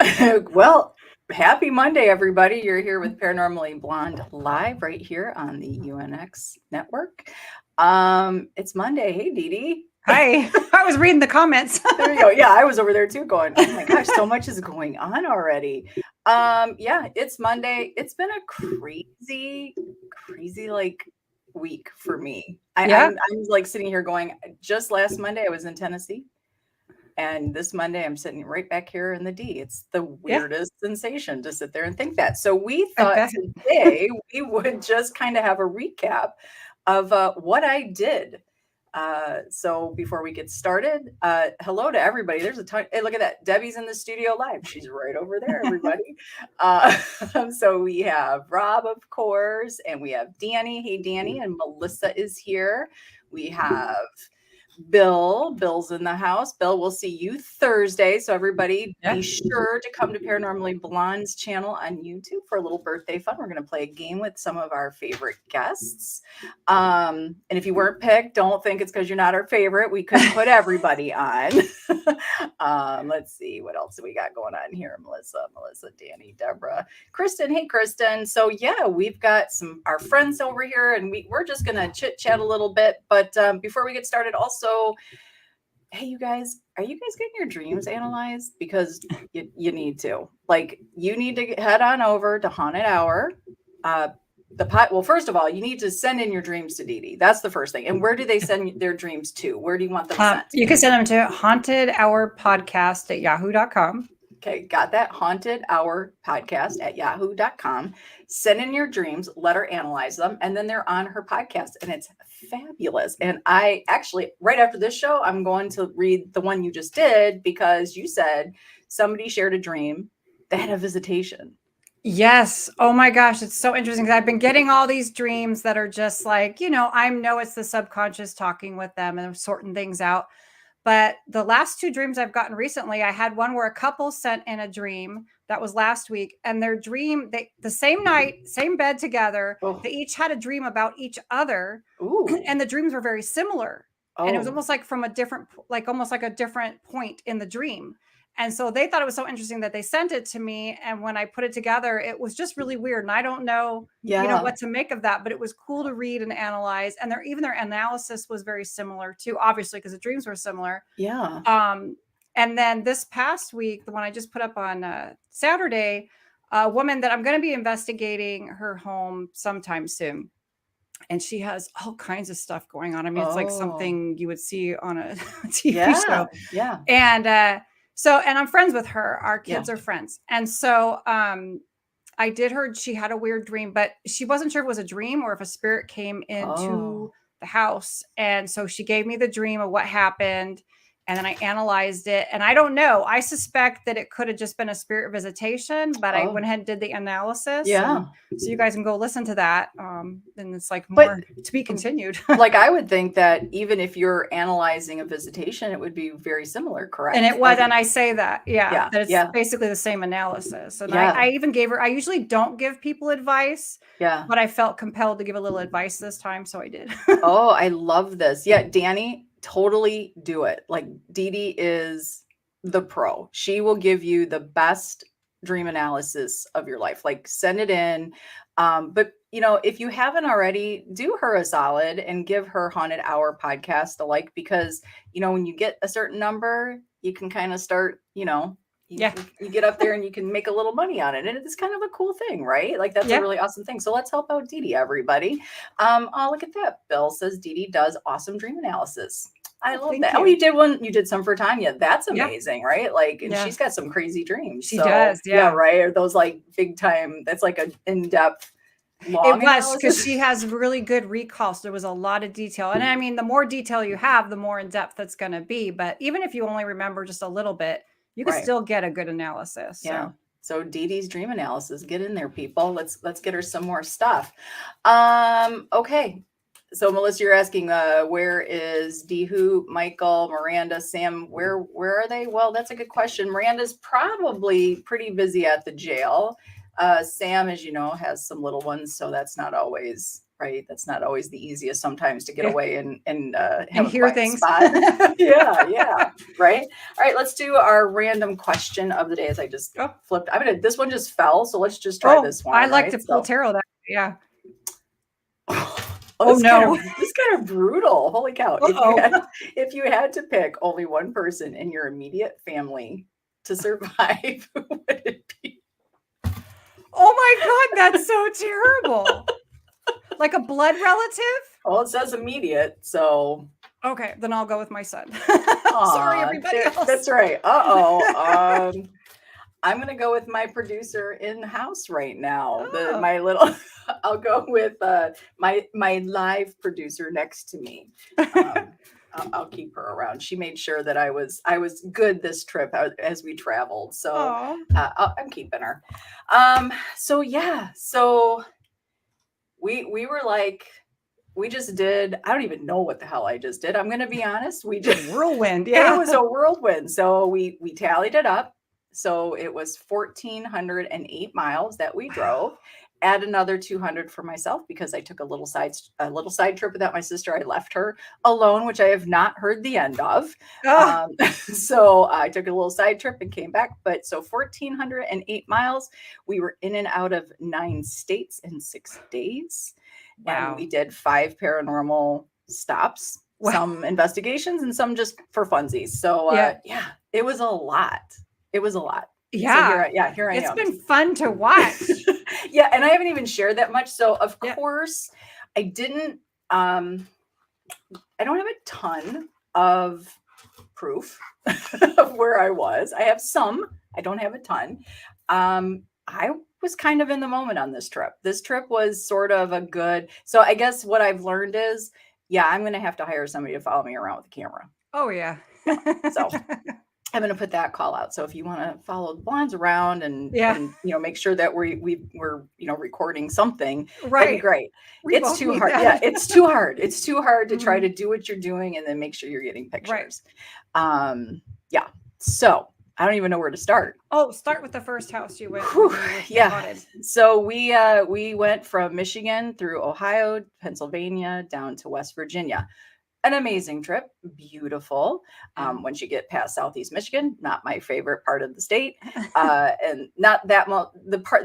Well, happy Monday, everybody. You're here with Paranormally Blonde live right here on the UNX network. It's Monday. Hey, Dee Dee. Hi. I was reading the comments. There you go. Yeah, I was over there too going, oh my gosh, so much is going on already. Yeah, it's Monday. It's been a crazy like week for me. Yeah, I'm like sitting here going, just last Monday I was in Tennessee. And this Monday, I'm sitting right back here in the D. It's the yeah, weirdest sensation to sit there and think that. So we I thought bet. today we would just kind of have a recap of what I did. So before we get started, hello to everybody. There's a ton. Hey, look at that. Debbie's in the studio live. She's right over there, everybody. Uh, so we have Rob, of course, and we have Danny. Hey, Danny. And Melissa is here. We have Bill. Bill's in the house. Bill, we'll see you Thursday. So everybody Yeah. be sure to come to Paranormally Blonde's channel on YouTube for a little birthday fun. We're going to play a game with some of our favorite guests. And if you weren't picked, don't think it's because you're not our favorite. We couldn't put everybody on. Let's see what else we got going on here. Melissa, Danny, Deborah, Kristen. Hey, Kristen. So yeah, we've got some our friends over here, and we're just gonna chit chat a little bit. But before we get started, also, hey, you guys, are you guys getting your dreams analyzed? Because you need to. Like, you need to head on over to Haunted Hour. Well, first of all, you need to send in your dreams to Dee Dee. That's the first thing. And where do they send their dreams to? Where do you want them sent? You can send them to hauntedhourpodcast@yahoo.com. Okay, got that. Haunted Hour Podcast at yahoo.com. Send in your dreams, let her analyze them, and then they're on her podcast. And it's fabulous. And I actually, right after this show, I'm going to read the one you just did because you said somebody shared a dream. They had a visitation. Yes. Oh my gosh, it's so interesting because I've been getting all these dreams that are just like, I know it's the subconscious talking with them and sorting things out. But the last two dreams I've gotten recently, I had one where a couple sent in a dream that was last week, and their dream, the same night, same bed together, Oh. they each had a dream about each other. Ooh. And the dreams were very similar. And it was Oh. almost like from a different, like almost like a different point in the dream. And so they thought it was so interesting that they sent it to me. And when I put it together, it was just really weird. And I don't know, Yeah. what to make of that, but it was cool to read and analyze. And their analysis was very similar too, obviously, because the dreams were similar. Yeah. And then this past week, the one I just put up on Saturday, a woman that I'm going to be investigating her home sometime soon. And she has all kinds of stuff going on. I mean, it's like something you would see on a TV show. Yeah. And and I'm friends with her. Our kids are friends. And so I did her, she had a weird dream, but she wasn't sure if it was a dream or if a spirit came into the house. And so she gave me the dream of what happened. And then I analyzed it. And I don't know. I suspect that it could have just been a spirit visitation, but I went ahead and did the analysis. Yeah. So you guys can go listen to that. And it's like more to be continued. Like, I would think that even if you're analyzing a visitation, it would be very similar, correct? And it was, and I say that, Yeah, that it's yeah. basically the same analysis. And Yeah. I even gave her, I usually don't give people advice, Yeah. but I felt compelled to give a little advice this time, so I did. Oh, I love this. Yeah, Danny, totally do it. Like, Dee Dee is the pro. She will give you the best dream analysis of your life. Like, send it in. But if you haven't already, do her a solid and give her Haunted Hour podcast a like, because when you get a certain number, you can kind of start, you get up there and you can make a little money on it. And it's kind of a cool thing, right? Like, that's a really awesome thing. So let's help out Dee Dee, everybody. Oh, look at that. Bill says Dee Dee does awesome dream analysis. I love that. Oh, you did some for Tanya. That's amazing, right? Like, and she's got some crazy dreams. She does, yeah, right. Are those like big time? That's like an in-depth. It was, because she has really good recall. So there was a lot of detail. And I mean, the more detail you have, the more in depth it's going to be. But even if you only remember just a little bit, you can still get a good analysis. Yeah. So Dee Dee's dream analysis, get in there, people. Let's get her some more stuff. Okay. So Melissa, you're asking, where is Dehu, Michael, Miranda, Sam? Where are they? Well, that's a good question. Miranda's probably pretty busy at the jail. Sam, as you know, has some little ones, so that's not always right? That's not always the easiest sometimes to get Yeah. away and have And a hear quiet things. spot. Yeah, right. All right, let's do our random question of the day. As I just Oh, flipped, this one just fell, so let's just try this one. I like right? to pull tarot. That yeah. Oh, this no. is kind of brutal. Holy cow. Uh-oh. If you had to pick only one person in your immediate family to survive, who would it be? Oh my God, that's so terrible. Like a blood relative? Well, it says immediate, so Okay, then I'll go with my son. Aw, Sorry, everybody else. That's right. Uh-oh. I'm gonna go with my producer in the house right now. Oh. My little I'll go with my live producer next to me. I'll keep her around. She made sure that I was good this trip as we traveled. So I'm keeping her. So yeah, so we were like, we just did, I don't even know what the hell I just did. I'm gonna be honest. We just whirlwind. Yeah. It was a whirlwind. So we tallied it up. So it was 1,408 miles that we drove. Add another 200 for myself because I took a little side trip without my sister. I left her alone, which I have not heard the end of. So I took a little side trip and came back. But so 1,408 miles. We were in and out of 9 states in 6 days. Wow. And we did 5 paranormal stops, some investigations, and some just for funsies. So yeah, it was a lot. It was a lot. Yeah. So here I am. It's been fun to watch. Yeah, and I haven't even shared that much. So of course, I didn't. I don't have a ton of proof of where I was. I have some. I don't have a ton. I was kind of in the moment on this trip. This trip was sort of a good. So I guess what I've learned is, I'm going to have to hire somebody to follow me around with a camera. Oh yeah. So I'm going to put that call out. So if you want to follow the blondes around and make sure that we're recording something, that'd be great. It's too hard. Yeah, it's too hard. It's too hard to try to do what you're doing and then make sure you're getting pictures. Right. So I don't even know where to start. Oh, start with the first house you went. So we went from Michigan through Ohio, Pennsylvania, down to West Virginia. An amazing trip, beautiful. Once you get past Southeast Michigan, not my favorite part of the state, and not that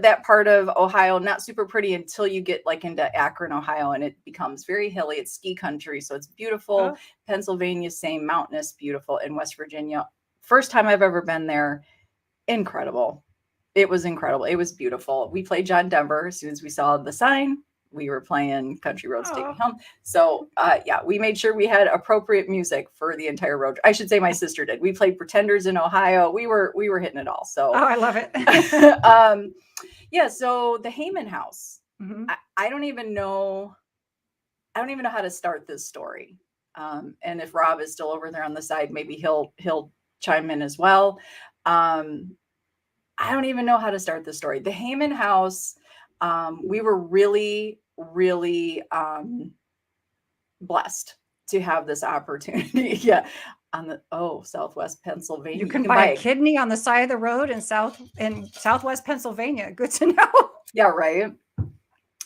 that part of Ohio, not super pretty until you get like into Akron, Ohio, and it becomes very hilly. It's ski country, so it's beautiful. Pennsylvania, same, mountainous, beautiful. In West Virginia, first time I've ever been there, incredible. It was incredible. It was beautiful. We played John Denver as soon as we saw the sign. We were playing Country Roads Take Me Home. So we made sure we had appropriate music for the entire road. I should say my sister did. We played Pretenders in Ohio. We were hitting it all. So I love it. So the Hammond House. Mm-hmm. I don't even know how to start this story. And if Rob is still over there on the side, maybe he'll chime in as well. I don't even know how to start the story. The Hammond House. We were really, really blessed to have this opportunity. On the Southwest Pennsylvania. You can buy a kidney on the side of the road in Southwest Pennsylvania. Good to know. Yeah, right.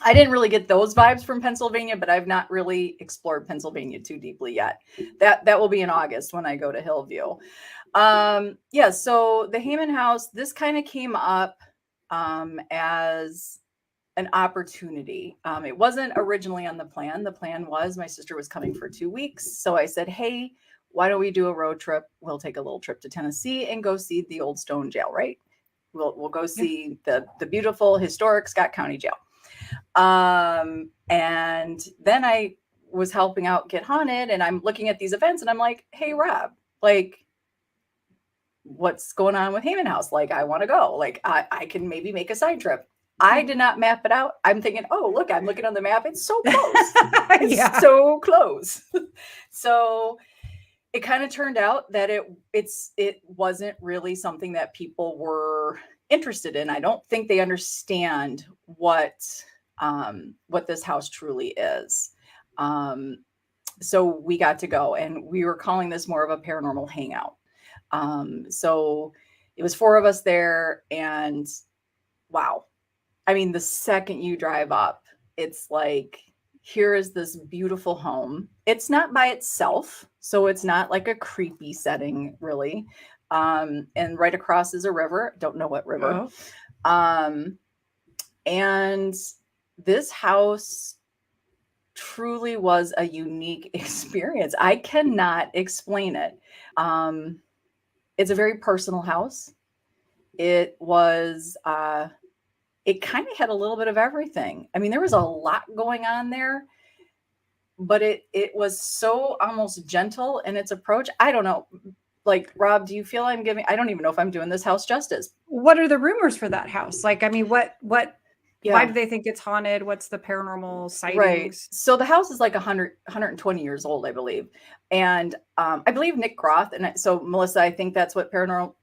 I didn't really get those vibes from Pennsylvania, but I've not really explored Pennsylvania too deeply yet. That will be in August when I go to Hillview. So the Hammond House, this kind of came up as an opportunity. It wasn't originally on the plan. The plan was my sister was coming for 2 weeks. So I said, hey, why don't we do a road trip? We'll take a little trip to Tennessee and go see the old stone jail, right? We'll go see the beautiful historic Scott County Jail. And then I was helping out Get Haunted, and I'm looking at these events and I'm like, hey, Rob, like, what's going on with Hammond House? Like, I want to go. Like, I can maybe make a side trip. I did not map it out. I'm thinking, oh, look, I'm looking on the map. It's so close. It's so close. So it kind of turned out that it wasn't really something that people were interested in. I don't think they understand what this house truly is. So we got to go, and we were calling this more of a paranormal hangout. So it was 4 of us there, and wow. I mean, the second you drive up, it's like here is this beautiful home. It's not by itself, so it's not like a creepy setting, really. And right across is a river. Don't know what river. Oh. And this house truly was a unique experience. I cannot explain it. It's a very personal house. It was, it kind of had a little bit of everything. I mean, there was a lot going on there, but it was so almost gentle in its approach. I don't know. Like, Rob, do you feel I don't even know if I'm doing this house justice. What are the rumors for that house? Like, I mean, what, Yeah. why do they think it's haunted? What's the paranormal sightings? Right. So the house is like 120 years old, I believe. And I believe Nick Groff. And so, Melissa, I think that's what Paranormal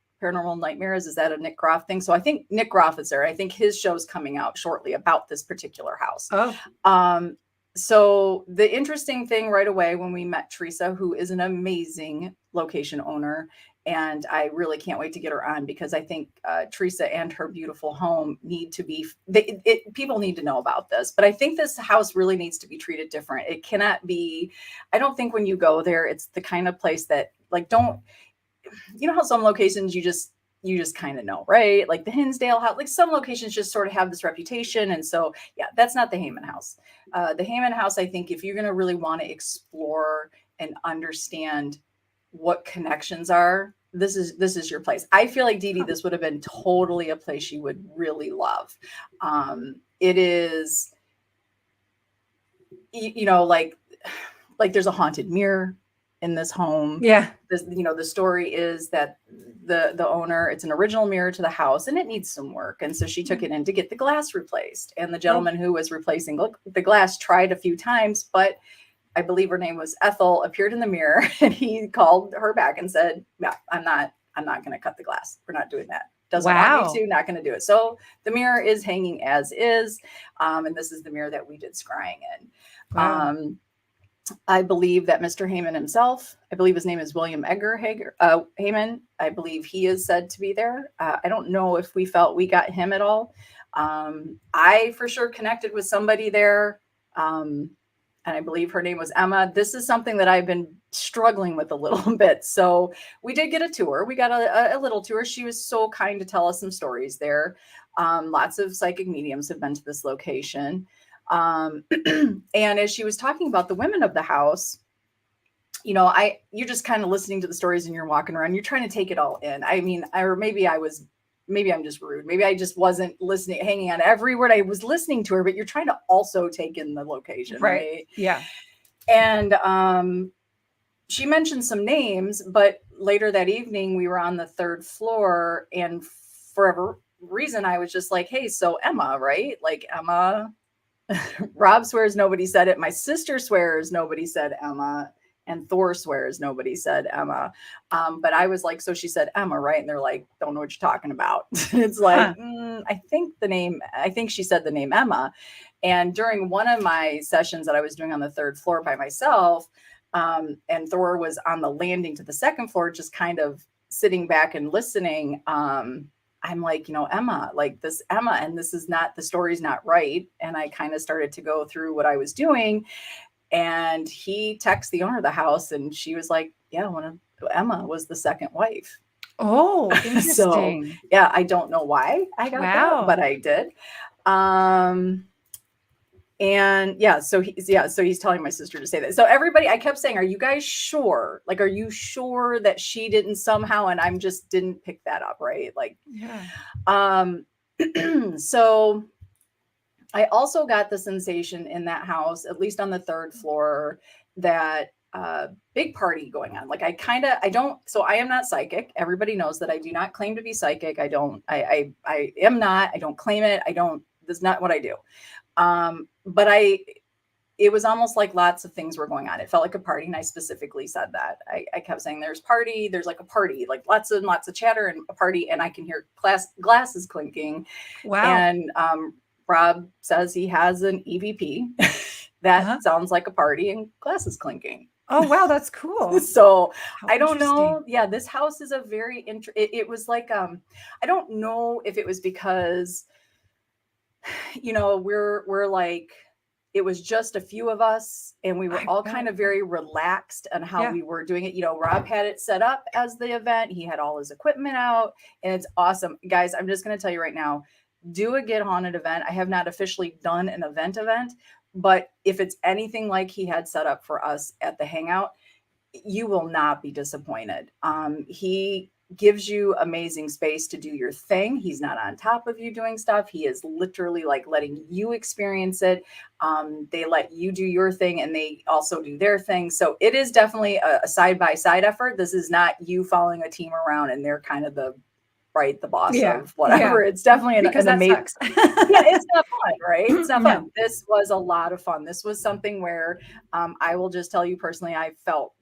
Nightmare is that a Nick Groff thing? So I think Nick Groff is there. I think his show's coming out shortly about this particular house. Oh. So the interesting thing right away when we met Teresa, who is an amazing location owner, and I really can't wait to get her on because I think Teresa and her beautiful home need to be, people need to know about this, but I think this house really needs to be treated different. It cannot be, I don't think when you go there, it's the kind of place that like, you know how some locations you just kind of know, right? Like the Hinsdale house, like some locations just sort of have this reputation. And so, yeah, that's not the Hammond House. The Hammond House, I think if you're going to really want to explore and understand what connections are, this is your place. I feel like Dee Dee, this would have been totally a place you would really love. It is, you know, like there's a haunted mirror in this home. Yeah. The story is that the owner, it's an original mirror to the house and it needs some work. And so she took it in to get the glass replaced. And the gentleman who was replacing the glass tried a few times, but I believe her name was Ethel, appeared in the mirror and he called her back and said, yeah, I'm not going to cut the glass. We're not doing that. Doesn't want me to, not going to do it. So the mirror is hanging as is. And this is the mirror that we did scrying in. Wow. I believe that Mr. Hammond himself, I believe his name is William Edgar Hammond. I believe he is said to be there. I don't know if we felt we got him at all. I for sure connected with somebody there. And I believe her name was Emma. This is something that I've been struggling with a little bit. So we did get a tour. We got a little tour. She was so kind to tell us some stories there. Lots of psychic mediums have been to this location. And as she was talking about the women of the house, you know, you're just kind of listening to the stories and you're walking around, you're trying to take it all in. I mean, maybe I'm just rude. Maybe I just wasn't listening, hanging on every word. I was listening to her, but you're trying to also take in the location. Right. Yeah. And, she mentioned some names, but later that evening we were on the third floor and for a reason I was just like, hey, so Emma, right? Like Emma, Rob swears nobody said it. My sister swears nobody said Emma, and Thor swears nobody said Emma. But I was like, so she said Emma, right? And they're like, don't know what you're talking about. It's like, I think she said the name Emma. And during one of my sessions that I was doing on the third floor by myself, and Thor was on the landing to the second floor, just kind of sitting back and listening. I'm like, you know, Emma, like this Emma, and this is not, the story's not right. And I kind of started to go through what I was doing. And he texted the owner of the house and she was like, yeah, Emma was the second wife. Oh, interesting. So yeah, I don't know why I got that, but I did. And yeah, so he's telling my sister to say that. So everybody, I kept saying, are you guys sure? Like, are you sure that she didn't somehow, and I'm just didn't pick that up. Right. Like, yeah. So I also got the sensation in that house, at least on the third floor, that big party going on. Like I am not psychic. Everybody knows that I do not claim to be psychic. I am not, I don't claim it. That's not what I do. But it was almost like lots of things were going on. It felt like a party. And I specifically said that. I kept saying there's like a party, like lots and lots of chatter and a party. And I can hear glasses clinking. Wow. And, Rob says he has an EVP that sounds like a party and glasses clinking. Oh, wow. That's cool. So I don't know. Yeah. This house is a very, it was like, I don't know if it was because, you know, we're like it was just a few of us, and we were all kind of very relaxed on how we were doing it. You know, Rob had it set up as the event. He had all his equipment out, and it's awesome. Guys, I'm just going to tell you right now, do a Get Haunted event. I have not officially done an event, but if it's anything like he had set up for us at the Hangout, you will not be disappointed. He gives you amazing space to do your thing. He's not on top of you doing stuff. He is literally like letting you experience it. They let you do your thing, and they also do their thing. So it is definitely a side-by-side effort. This is not you following a team around and they're kind of the boss of whatever. It's definitely an amazing. It's not fun, right? It's not fun. This was a lot of fun. This was something where I will just tell you personally, I felt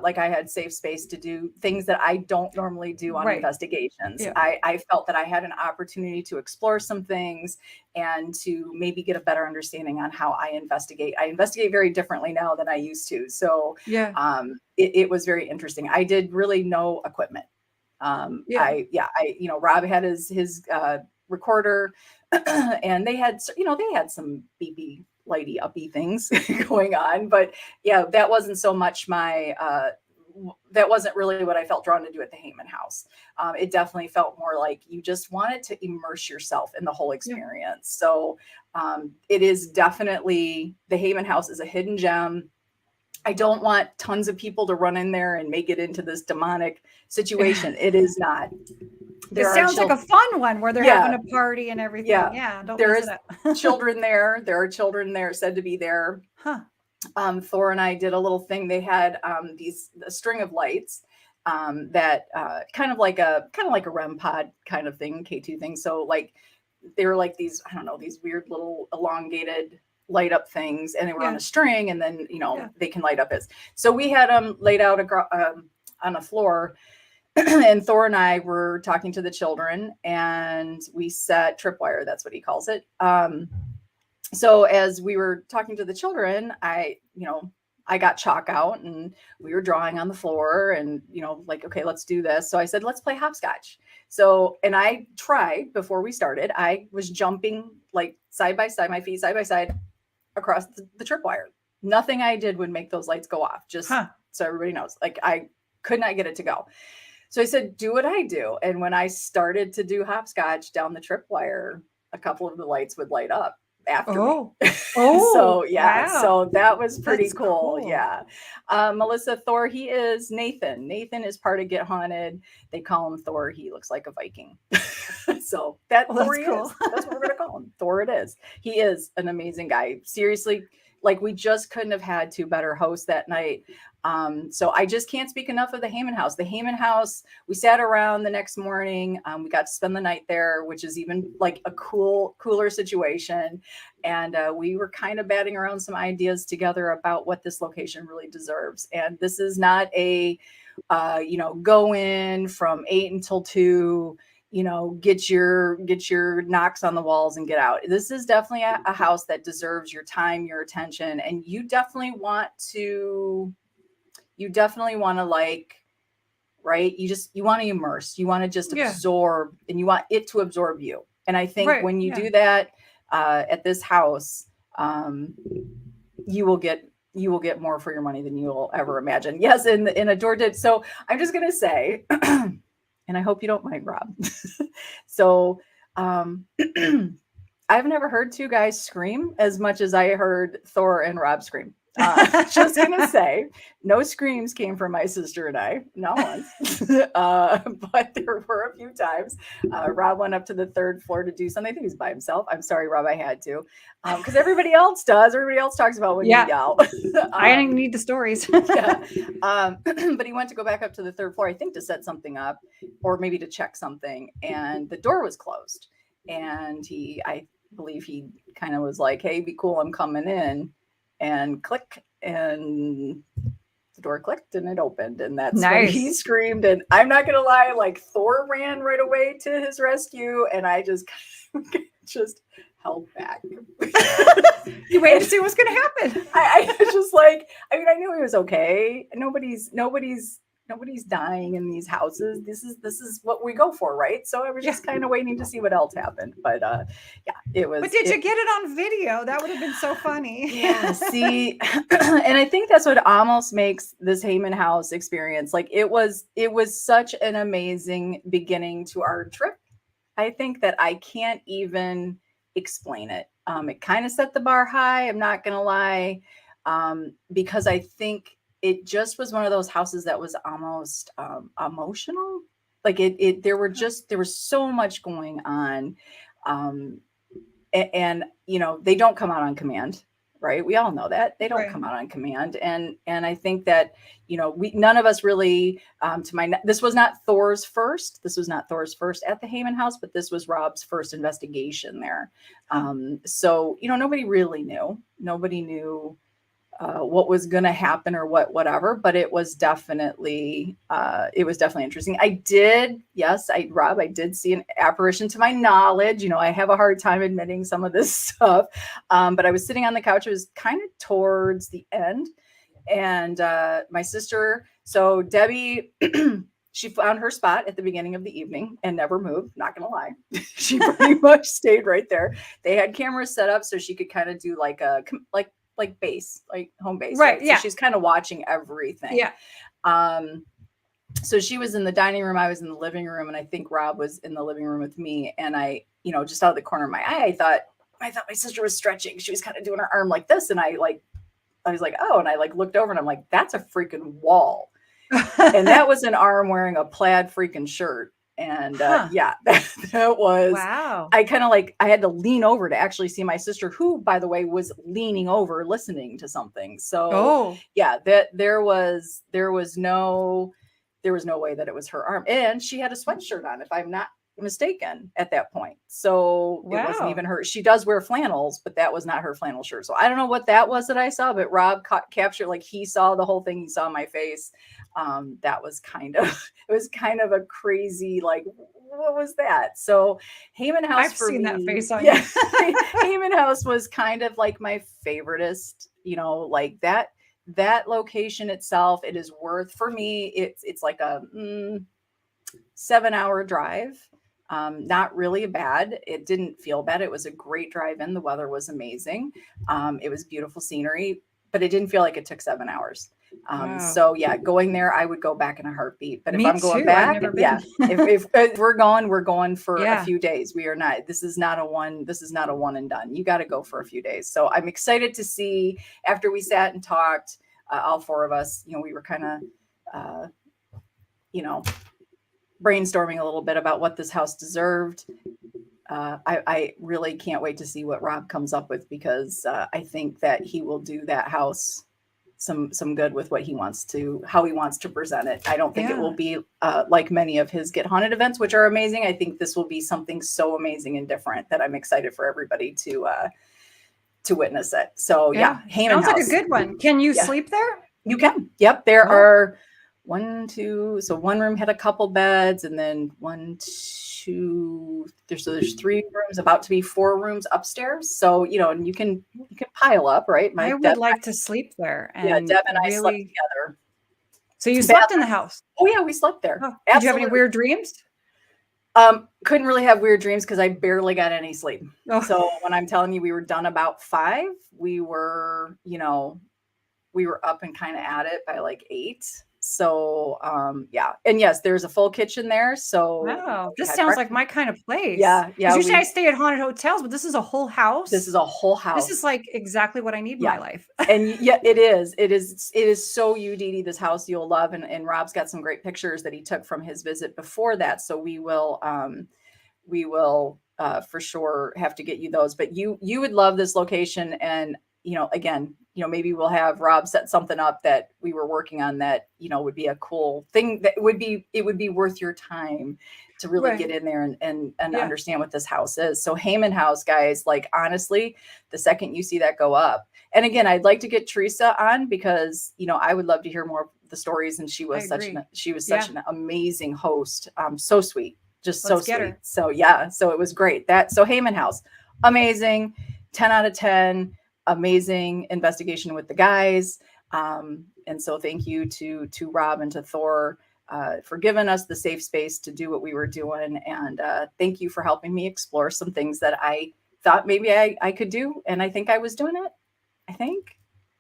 like I had safe space to do things that I don't normally do on investigations. I felt that I had an opportunity to explore some things and to maybe get a better understanding on how I investigate. I investigate very differently now than I used to. So it was very interesting. I did really no equipment. Rob had his recorder and they had some beepy lighty uppy things going on, but that wasn't so much that wasn't really what I felt drawn to do at the Hammond House. It definitely felt more like you just wanted to immerse yourself in the whole experience. So it is definitely, the Hammond House is a hidden gem. I don't want tons of people to run in there and make it into this demonic situation. It is not. It sounds like a fun one where they're having a party and everything. Don't there is children there. There are children there said to be there. Thor and I did a little thing. They had a string of lights that kind of like a REM pod kind of thing, K2 thing. So like they were like these, I don't know, these weird little elongated light up things, and they were on a string, and then they can light up as. So we had them laid out on a floor. And Thor and I were talking to the children, and we set tripwire. That's what he calls it. So as we were talking to the children, I got chalk out, and we were drawing on the floor, and like, okay, let's do this. So I said, let's play hopscotch. So, and I tried before we started. I was jumping like side by side, my feet side by side across the tripwire. Nothing I did would make those lights go off. Just so everybody knows, like I could not get it to go. So I said, do what I do. And when I started to do hopscotch down the tripwire, a couple of the lights would light up after me. So so that was pretty cool. Yeah. Melissa, Thor, he is Nathan. Nathan is part of Get Haunted. They call him Thor. He looks like a Viking. So Thor he cool. is. That's what we're gonna call him. Thor it is. He is an amazing guy. Seriously, like we just couldn't have had two better hosts that night. So I just can't speak enough of the Hammond House. The Hammond House, we sat around the next morning. We got to spend the night there, which is even like a cooler situation. And we were kind of batting around some ideas together about what this location really deserves. And this is not a, go in from 8 until 2, get your knocks on the walls and get out. This is definitely a house that deserves your time, your attention. And you definitely want to like, right. You want to immerse, you want to just absorb, and you want it to absorb you. And I think when you do that at this house, you will get more for your money than you will ever imagine. Yes. And Adore did. So I'm just going to say, and I hope you don't mind, Rob. So I've never heard two guys scream as much as I heard Thor and Rob scream. Just gonna say, no screams came from my sister and I, not once. But there were a few times. Rob went up to the 3rd floor to do something. I think he was by himself. I'm sorry, Rob, I had to. Because everybody else does. Everybody else talks about when you yell. I didn't need the stories. But he went to go back up to the 3rd floor, I think, to set something up or maybe to check something. And the door was closed. And I believe he kind of was like, hey, be cool, I'm coming in. And click, and the door clicked and it opened, and that's when he screamed. And I'm not gonna lie, like Thor ran right away to his rescue, and I just held back. You waited to see what's gonna happen. I was just like, I knew he was okay. Nobody's nobody's dying in these houses. This is what we go for, right? So I was just kind of waiting to see what else happened. But yeah, it was. But did you get it on video? That would have been so funny. Yeah, see, and I think that's what almost makes this Hammond House experience. Like it was such an amazing beginning to our trip. I think that I can't even explain it. It kind of set the bar high. I'm not gonna lie, because I think it just was one of those houses that was almost emotional. Like there was so much going on, and you know, they don't come out on command, right? We all know that they don't come out on command, and I think that, you know, none of us really, this was not Thor's first. This was not Thor's first at the Hammond House, but this was Rob's first investigation there. So you know, nobody really knew. Nobody knew what was going to happen or whatever, but it was definitely interesting. Rob, I did see an apparition to my knowledge. You know, I have a hard time admitting some of this stuff. But I was sitting on the couch. It was kind of towards the end, and my sister, so Debbie, she found her spot at the beginning of the evening and never moved. Not going to lie. She pretty much stayed right there. They had cameras set up so she could kind of do like base, like home base. Right. Yeah. So she's kind of watching everything. Yeah. So she was in the dining room. I was in the living room, and I think Rob was in the living room with me. And I, you know, just out of the corner of my eye, I thought my sister was stretching. She was kind of doing her arm like this. And I was like, oh, and I like looked over and I'm like, that's a freaking wall. And that was an arm wearing a plaid freaking shirt. And yeah, that was, wow. I kind of I had to lean over to actually see my sister, who, by the way, was leaning over listening to something. So yeah, that there was no way that it was her arm, and she had a sweatshirt on, if I'm not mistaken, at that point. So it wasn't even her. She does wear flannels, but that was not her flannel shirt. So I don't know what that was that I saw, but Rob captured, like, he saw the whole thing. He saw my face. That was it was kind of a crazy, like, what was that? So Hammond House, I've seen that face on you. Hammond House was kind of like my favoritist, you know, like that location itself. It is worth, for me, it's like a 7-hour drive. Not really bad. It didn't feel bad. It was a great drive in. The weather was amazing. It was beautiful scenery, but it didn't feel like it took 7 hours. So yeah, going there, I would go back in a heartbeat. But if I'm going back, if we're going for a few days. We are not, this is not a one and done. You got to go for a few days. So I'm excited to see, after we sat and talked, all four of us, you know, we were kind of, you know, brainstorming a little bit about what this house deserved. I really can't wait to see what Rob comes up with, because I think that he will do that house some good with how he wants to present it. I don't think it will be like many of his Get Haunted events, which are amazing. I think this will be something so amazing and different that I'm excited for everybody to witness it. So yeah, Hammond House. Sounds like a good one. Can you sleep there? You can. Yep. There are 1, 2. So one room had a couple beds, and then 1, 2. There's 3 rooms, about to be 4 rooms upstairs. So, you know, and you can pile up, right? I would like to sleep there. And Deb and I slept together. So you slept in the house? Oh yeah, we slept there. Oh, did you have any weird dreams? Couldn't really have weird dreams because I barely got any sleep. So when I'm telling you we were done about 5, we were up and kind of at it by like 8. So, yeah. And yes, there's a full kitchen there. So wow, this sounds like my kind of place. Yeah. Usually I stay at haunted hotels, but this is a whole house. This is a whole house. This is like exactly what I need in my life. And yeah, it is so you, Dee Dee, this house you'll love. And Rob's got some great pictures that he took from his visit before that. So we will for sure have to get you those, but you would love this location. And, you know, again, you know, maybe we'll have Rob set something up that we were working on that, you know, would be a cool thing that would be worth your time to really get in there and understand what this house is. So Hammond House, guys, like, honestly, the second you see that go up, and again, I'd like to get Teresa on, because, you know, I would love to hear more of the stories. And she was such an amazing host. So sweet, just so sweet. So yeah, so it was great. So Hammond House, amazing, 10 out of 10. Amazing investigation with the guys. And so thank you to Rob and to Thor for giving us the safe space to do what we were doing. And thank you for helping me explore some things that I thought maybe I could do. And I think I was doing it. I think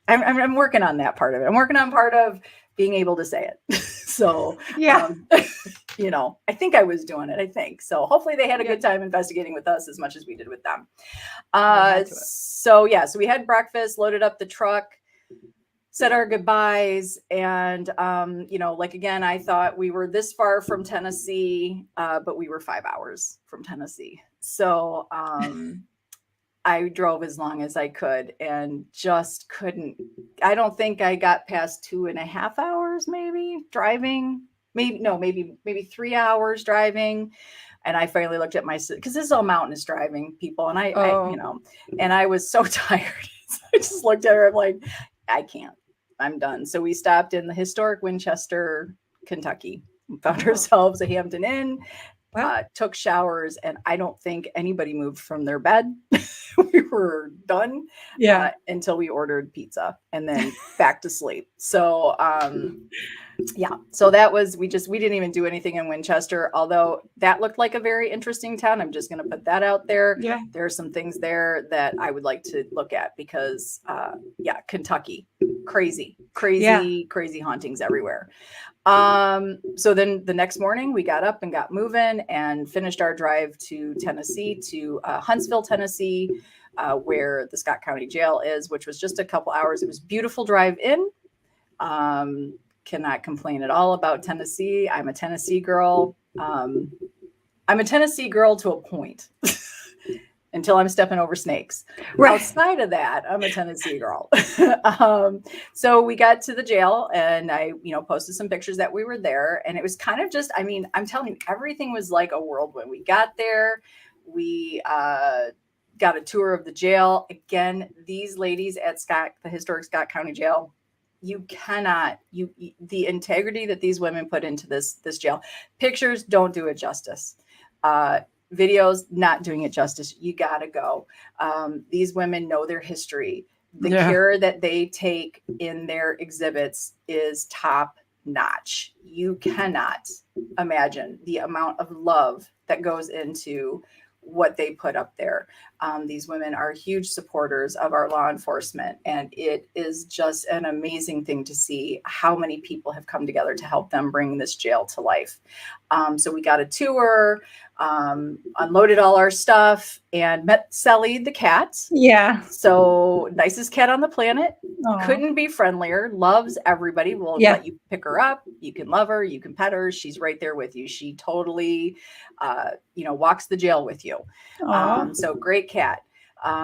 I'm working on that part of it. I'm working on part of being able to say it. So, I think I was doing it. I think so. Hopefully they had a good time investigating with us as much as we did with them. So we had breakfast, loaded up the truck, said our goodbyes. And, again, I thought we were this far from Tennessee, but we were 5 hours from Tennessee. So, I drove as long as I could and just couldn't. I don't think I got past 2.5 hours, maybe driving, maybe 3 hours driving. And I finally looked at because this is all mountainous driving, people. And I and I was so tired. So I just looked at her. I'm like, I can't, I'm done. So we stopped in the historic Winchester, Kentucky, found ourselves a Hampton Inn. Took showers, and I don't think anybody moved from their bed. We were done until we ordered pizza and then back to sleep. So so that was, we didn't even do anything in Winchester, although that looked like a very interesting town. I'm just going to put that out there. There are some things there that I would like to look at because Kentucky, crazy hauntings everywhere. So then the next morning we got up and got moving and finished our drive to Tennessee, to Huntsville, Tennessee, where the Scott County Jail is, which was just a couple hours. It was a beautiful drive in. Cannot complain at all about Tennessee. I'm a Tennessee girl. I'm a Tennessee girl to a point. Until I'm stepping over snakes. Outside of that, I'm a Tennessee girl. So we got to the jail and I, posted some pictures that we were there, and it was kind of just, I'm telling you, everything was like a whirlwind. We got there, we got a tour of the jail. Again, these ladies at the historic Scott County Jail, you cannot, the integrity that these women put into this jail. Pictures don't do it justice. Videos not doing it justice. You gotta go. These women know their history. The care that they take in their exhibits is top notch. You cannot imagine the amount of love that goes into what they put up there. These women are huge supporters of our law enforcement, and it is just an amazing thing to see how many people have come together to help them bring this jail to life. So we got a tour, unloaded all our stuff, and met Sally the cat. So nicest cat on the planet. Aww. Couldn't be friendlier. Loves everybody. We'll let you pick her up. You can love her. You can pet her. She's right there with you. She totally, walks the jail with you. So great cat.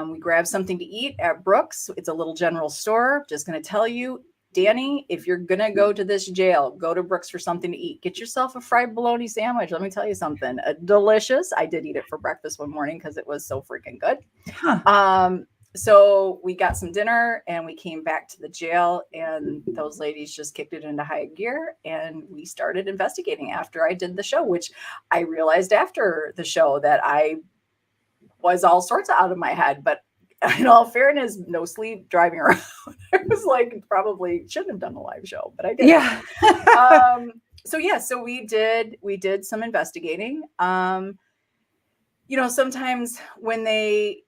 We grabbed something to eat at Brooks. It's a little general store. Just going to tell you, Danny, if you're going to go to this jail, go to Brooks for something to eat. Get yourself a fried bologna sandwich. Let me tell you something. Delicious. I did eat it for breakfast one morning because it was so freaking good. So we got some dinner and we came back to the jail, and those ladies just kicked it into high gear, and we started investigating after I did the show, which I realized after the show that I was all sorts of out of my head, but in all fairness, no sleep, driving around. I was like, probably shouldn't have done a live show, but I did. So we did some investigating. Sometimes when they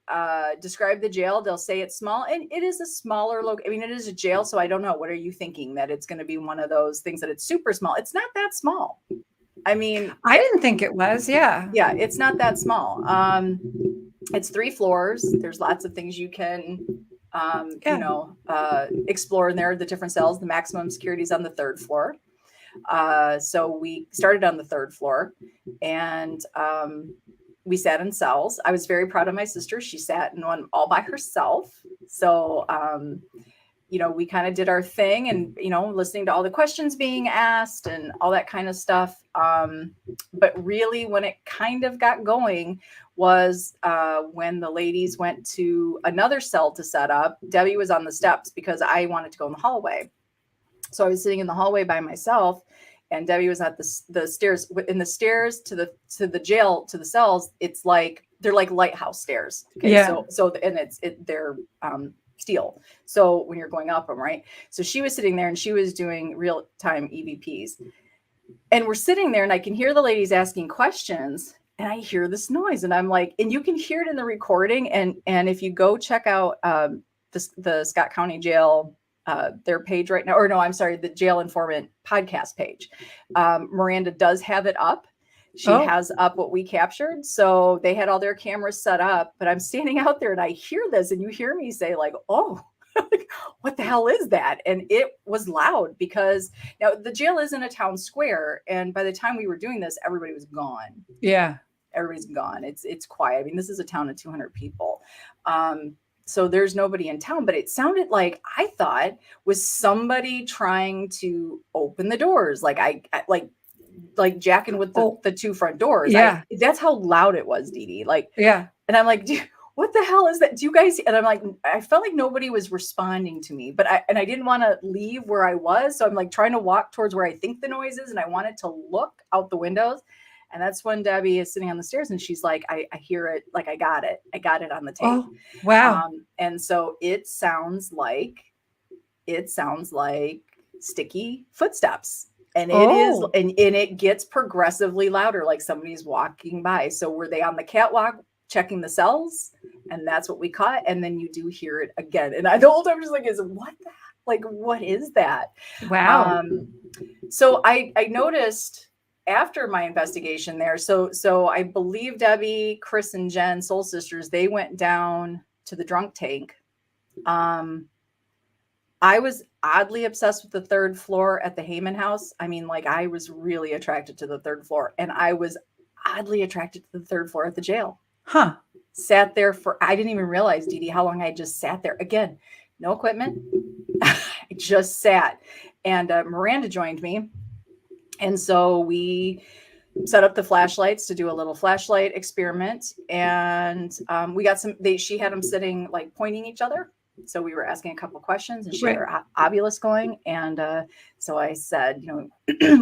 describe the jail, they'll say it's small, and it is a smaller it is a jail. So I don't know. What are you thinking, that it's going to be one of those things that it's super small? It's not that small. I didn't think it was. Yeah, it's not that small. It's 3 floors. There's lots of things you can, explore in there. The different cells. The maximum security is on the 3rd floor. So we started on the 3rd floor, and we sat in cells. I was very proud of my sister. She sat in one all by herself. So, we kind of did our thing, and, listening to all the questions being asked and all that kind of stuff. But really when it kind of got going was when the ladies went to another cell to set up. Debbie was on the steps because I wanted to go in the hallway. So I was sitting in the hallway by myself, and Debbie was at the stairs. In the stairs to the jail, to the cells, it's like they're like lighthouse stairs. Okay, they're steel. So when you're going up them, right? So she was sitting there and she was doing real-time EVPs. And we're sitting there and I can hear the ladies asking questions and I hear this noise and I'm like, and you can hear it in the recording. And if you go check out the Scott County Jail, their page right now, or no, I'm sorry, the Jail Informant podcast page. Miranda does have it up. She has up what we captured. So they had all their cameras set up, but I'm standing out there and I hear this and you hear me say like, oh, like, what the hell is that? And it was loud because now the jail is in a town square. And by the time we were doing this, everybody was gone. Yeah. Everybody's gone. It's quiet. I mean, this is a town of 200 people. So there's nobody in town, but it sounded like I thought was somebody trying to open the doors. Like like jacking with the two front doors. Yeah. That's how loud it was, Dee Dee. Like, yeah. And I'm like, what the hell is that? Do you guys? And I'm like, I felt like nobody was responding to me, but I didn't want to leave where I was. So I'm like trying to walk towards where I think the noise is. And I wanted to look out the windows. And that's when Debbie is sitting on the stairs and she's like, I hear it. Like, I got it on the tape. Oh, wow. And so it sounds like sticky footsteps. And it is, and it gets progressively louder, like somebody's walking by. So were they on the catwalk checking the cells? And that's what we caught. And then you do hear it again. And the whole time I'm just like, what is that? Wow. So I noticed after my investigation there, so I believe Debbie, Chris, and Jen, Soul Sisters, they went down to the drunk tank. I was oddly obsessed with the third floor at the Hammond House. I mean, like I was really attracted to the third floor, and I was oddly attracted to the third floor at the jail. Huh. Sat there I didn't even realize, Dee Dee, how long I just sat there. Again, no equipment. I just sat. And Miranda joined me. And so we set up the flashlights to do a little flashlight experiment. And we got she had them sitting like pointing each other. So we were asking a couple questions and she had her obulus going. And so I said,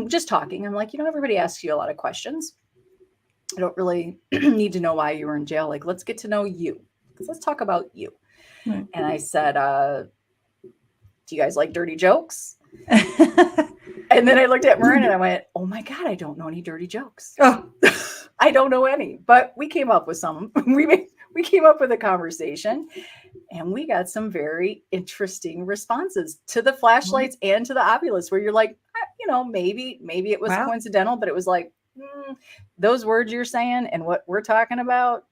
just talking. I'm like, everybody asks you a lot of questions. I don't really need to know why you were in jail. Like, let's get to know you. Let's talk about you. Mm-hmm. And I said, do you guys like dirty jokes? And then I looked at Marin and I went, oh my God, I don't know any dirty jokes. Oh. I don't know any, but we came up with some. We came up with a conversation and we got some very interesting responses to the flashlights and to the obulus where you're like, maybe it was coincidental, but it was like, those words you're saying and what we're talking about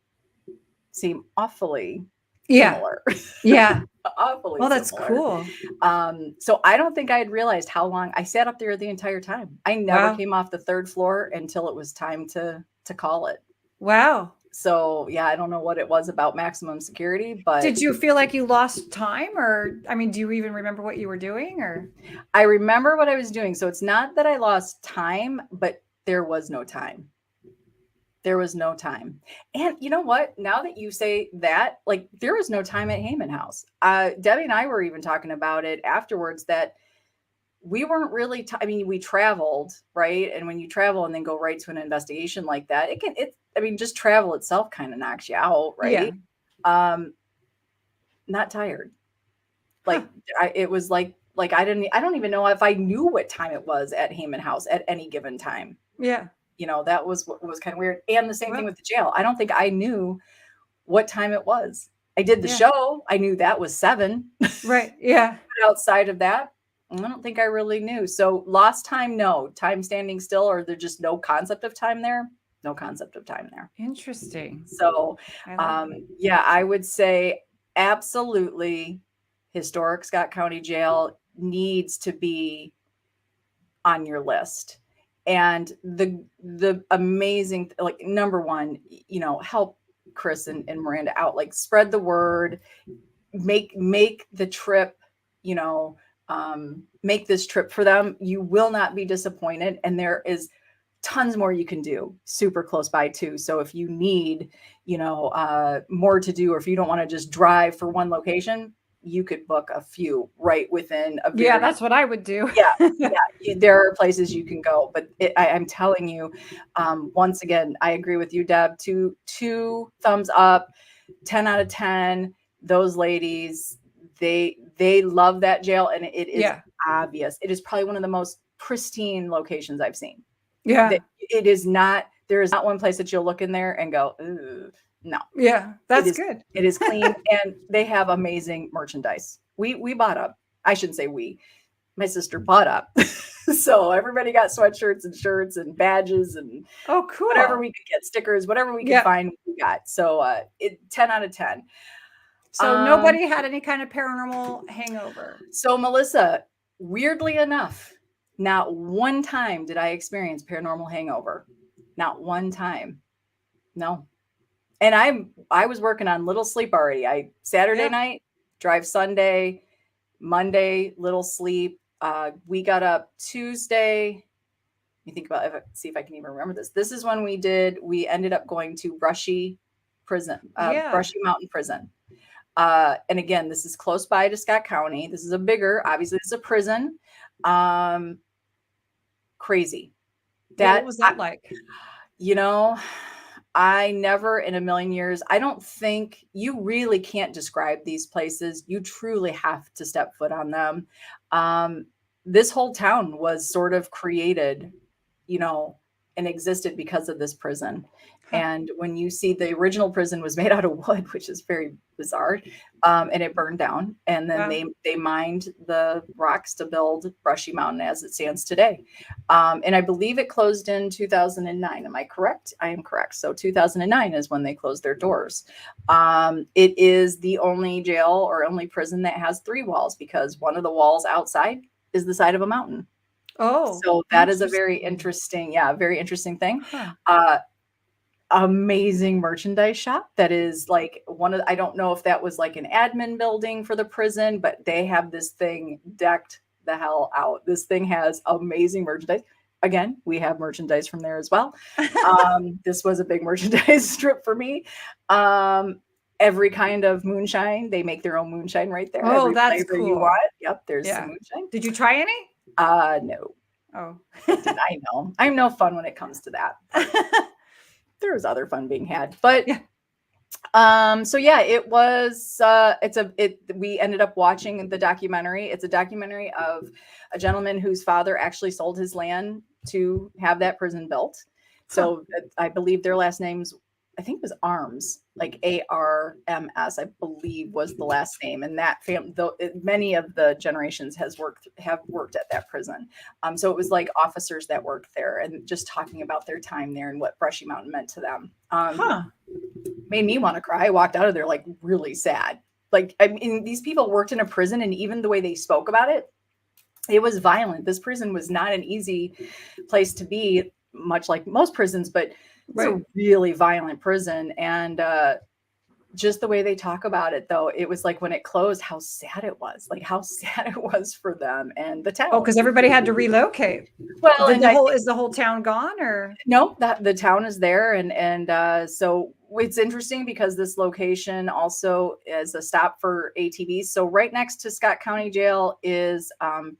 seem awfully similar. Yeah. Awfully well, that's similar. Cool. So I don't think I had realized how long I sat up there the entire time. I never came off the third floor until it was time to call it. Wow. So yeah, I don't know what it was about maximum security, but did you feel like you lost time or, do you even remember what you were doing or? I remember what I was doing. So it's not that I lost time, but there was no time. There was no time. And you know what? Now that you say that, like there was no time at Hammond House. Debbie and I were even talking about it afterwards that we weren't really, we traveled, right? And when you travel and then go right to an investigation like that, just travel itself kind of knocks you out, right? Yeah. Not tired. Like it was like I don't even know if I knew what time it was at Hammond House at any given time. Yeah. That was what was kind of weird. And the same thing with the jail. I don't think I knew what time it was. I did the show. I knew that was 7. Right. Yeah. But outside of that, I don't think I really knew. So lost time, no. Time standing still, or there's just no concept of time there? No concept of time there. Interesting. So, I would say absolutely historic Scott County Jail needs to be on your list. And the amazing, like number one, help Chris and Miranda out, like spread the word, make the trip, make this trip for them. You will not be disappointed. And there is tons more you can do super close by too. So if you need, more to do, or if you don't want to just drive for one location, you could book a few right within a very, that's what I would do. There are places you can go, but I'm telling you, once again, I agree with you, Deb. Two thumbs up, 10 out of 10. Those ladies, they love that jail, and it is Yeah. obvious. It is probably one of the most pristine locations I've seen. Yeah. It is not. There is not one place that you'll look in there and go, ooh, no. Yeah. That's It is, good. It is clean, and they have amazing merchandise. We bought up. I shouldn't say we. My sister bought up. So everybody got sweatshirts and shirts and badges and Oh, cool. whatever we could get, stickers, whatever we could find, we got. So 10 out of 10. So nobody had any kind of paranormal hangover. So Melissa, weirdly enough, not one time did I experience paranormal hangover. Not one time. No. And I was working on little sleep already. Saturday night, drive Sunday, Monday, little sleep. We got up Tuesday. Let me think about it, see if I can even remember this. This is when we ended up going to Brushy Mountain Prison. And again, this is close by to Scott County. This is obviously this is a prison. Crazy. What was that like? I never in a million years, I don't think you really can't describe these places. You truly have to step foot on them. This whole town was sort of created, and existed because of this prison. And when you see the original prison was made out of wood, which is very bizarre, and it burned down. And then they mined the rocks to build Brushy Mountain as it stands today. And I believe it closed in 2009. Am I correct? I am correct. So 2009 is when they closed their doors. It is the only jail or only prison that has 3 walls, because one of the walls outside is the side of a mountain. Oh, so that is a very interesting thing. Amazing merchandise shop that is like I don't know if that was like an admin building for the prison, but they have this thing decked the hell out. This thing has amazing merchandise. Again, we have merchandise from there as well. This was a big merchandise trip for me. Every kind of moonshine. They make their own moonshine right there. Oh, every that's flavor cool. You want. Yep, there's some moonshine. Did you try any? No. Oh. I know. I'm no fun when it comes to that. There was other fun being had, but it was we ended up watching the documentary. It's a documentary of a gentleman whose father actually sold his land to have that prison built. So I believe their last names, I think it was Arms, like ARMS, I believe was the last name. And that family, though, many of the generations have worked at that prison. So it was like officers that worked there, and just talking about their time there and what Brushy Mountain meant to them. Made me want to cry. I walked out of there like really sad. Like, I mean, these people worked in a prison, and even the way they spoke about it, it was violent. This prison was not an easy place to be, much like most prisons, but it's a really violent prison. And just the way they talk about it, though, it was like when it closed, how sad it was. Like how sad it was for them and the town. Oh, because everybody had to relocate. Well, is the whole town gone, or no? The town is there, and so it's interesting because this location also is a stop for ATVs. So right next to Scott County Jail is